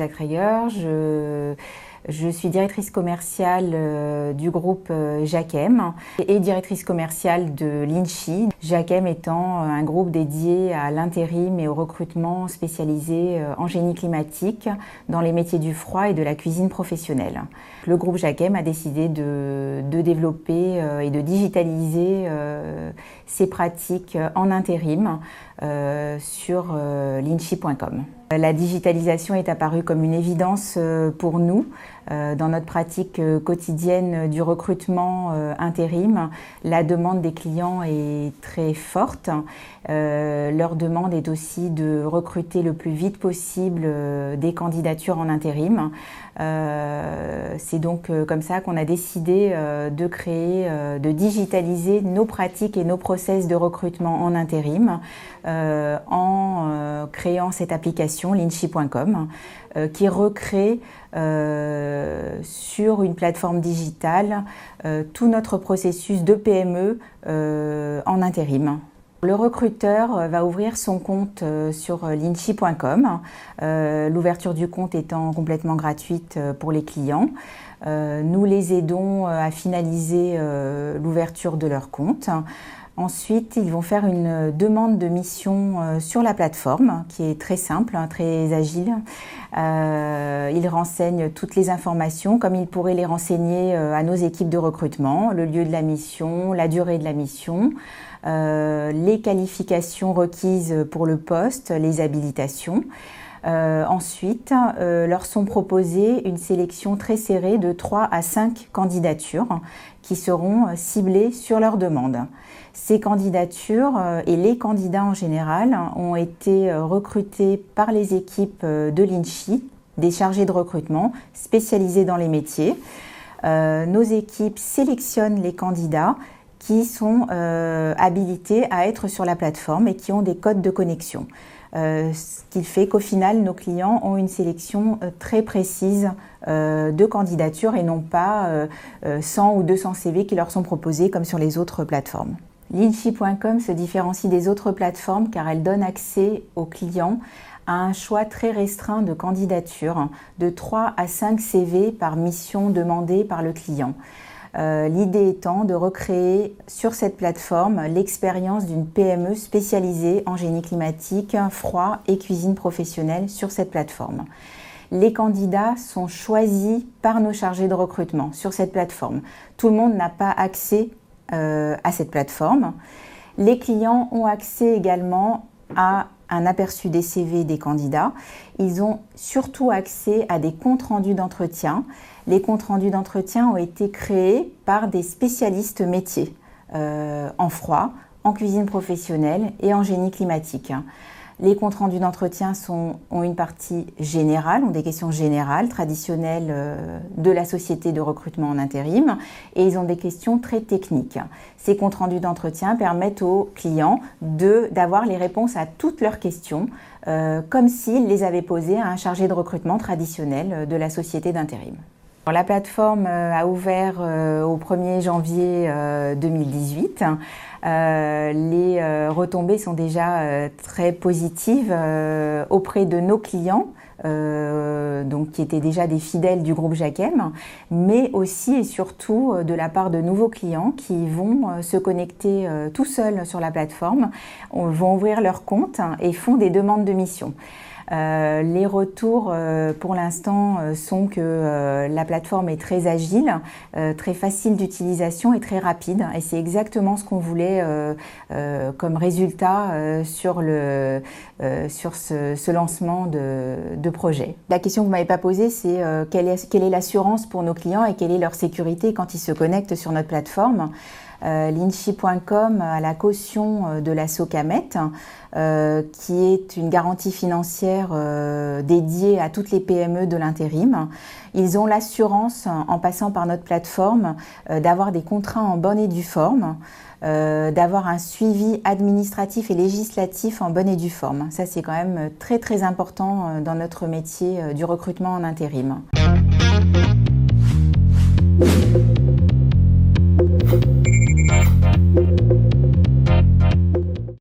Zachreyer, je suis directrice commerciale du groupe Jacquem et directrice commerciale de Linchy. Jacquem étant un groupe dédié à l'intérim et au recrutement spécialisé en génie climatique dans les métiers du froid et de la cuisine professionnelle. Le groupe Jacquem a décidé de développer et de digitaliser ses pratiques en intérim sur linchy.com. La digitalisation est apparue comme une évidence pour nous. Dans notre pratique quotidienne du recrutement intérim, la demande des clients est très forte. Leur demande est aussi de recruter le plus vite possible des candidatures en intérim. C'est donc comme ça qu'on a décidé de créer, de digitaliser nos pratiques et nos process de recrutement en intérim en créant cette application linchy.com qui recrée sur une plateforme digitale tout notre processus de PME en intérim. Le recruteur va ouvrir son compte sur linchy.com, l'ouverture du compte étant complètement gratuite pour les clients. Nous les aidons à finaliser l'ouverture de leur compte. Ensuite, ils vont faire une demande de mission sur la plateforme, qui est très simple, très agile. Ils renseignent toutes les informations, comme ils pourraient les renseigner à nos équipes de recrutement, le lieu de la mission, la durée de la mission, les qualifications requises pour le poste, les habilitations. Ensuite, leur sont proposées une sélection très serrée de 3 à 5 candidatures qui seront ciblées sur leur demande. Ces candidatures et les candidats en général ont été recrutés par les équipes de Linchy, des chargés de recrutement spécialisés dans les métiers. Nos équipes sélectionnent les candidats qui sont habilités à être sur la plateforme et qui ont des codes de connexion. Ce qui fait qu'au final, nos clients ont une sélection très précise de candidatures et non pas 100 ou 200 CV qui leur sont proposés comme sur les autres plateformes. Linchy.com se différencie des autres plateformes car elle donne accès aux clients à un choix très restreint de candidatures, de 3 à 5 CV par mission demandée par le client. L'idée étant de recréer sur cette plateforme l'expérience d'une PME spécialisée en génie climatique, froid et cuisine professionnelle sur cette plateforme. Les candidats sont choisis par nos chargés de recrutement sur cette plateforme. Tout le monde n'a pas accès à cette plateforme. Les clients ont accès également à un aperçu des CV des candidats. Ils ont surtout accès à des comptes rendus d'entretien. Les comptes rendus d'entretien ont été créés par des spécialistes métiers en froid, en cuisine professionnelle et en génie climatique. Les comptes rendus d'entretien ont une partie générale, ont des questions générales, traditionnelles de la société de recrutement en intérim, et ils ont des questions très techniques. Ces comptes rendus d'entretien permettent aux clients d'avoir les réponses à toutes leurs questions, comme s'ils les avaient posées à un chargé de recrutement traditionnel de la société d'intérim. La plateforme a ouvert au 1er janvier 2018. Les retombées sont déjà très positives auprès de nos clients, donc qui étaient déjà des fidèles du groupe Jacquem, mais aussi et surtout de la part de nouveaux clients qui vont se connecter tout seuls sur la plateforme, vont ouvrir leur compte et font des demandes de mission. Les retours pour l'instant sont que la plateforme est très agile, très facile d'utilisation et très rapide, et c'est exactement ce qu'on voulait comme résultat sur ce lancement de projet. La question que vous ne m'avez pas posée, c'est quelle est l'assurance pour nos clients et quelle est leur sécurité quand ils se connectent sur notre plateforme. Linchy.com a la caution de la SOCAMET, qui est une garantie financière dédiée à toutes les PME de l'intérim. Ils ont l'assurance, en passant par notre plateforme, d'avoir des contrats en bonne et due forme, d'avoir un suivi administratif et législatif en bonne et due forme. Ça, c'est quand même très très important dans notre métier du recrutement en intérim.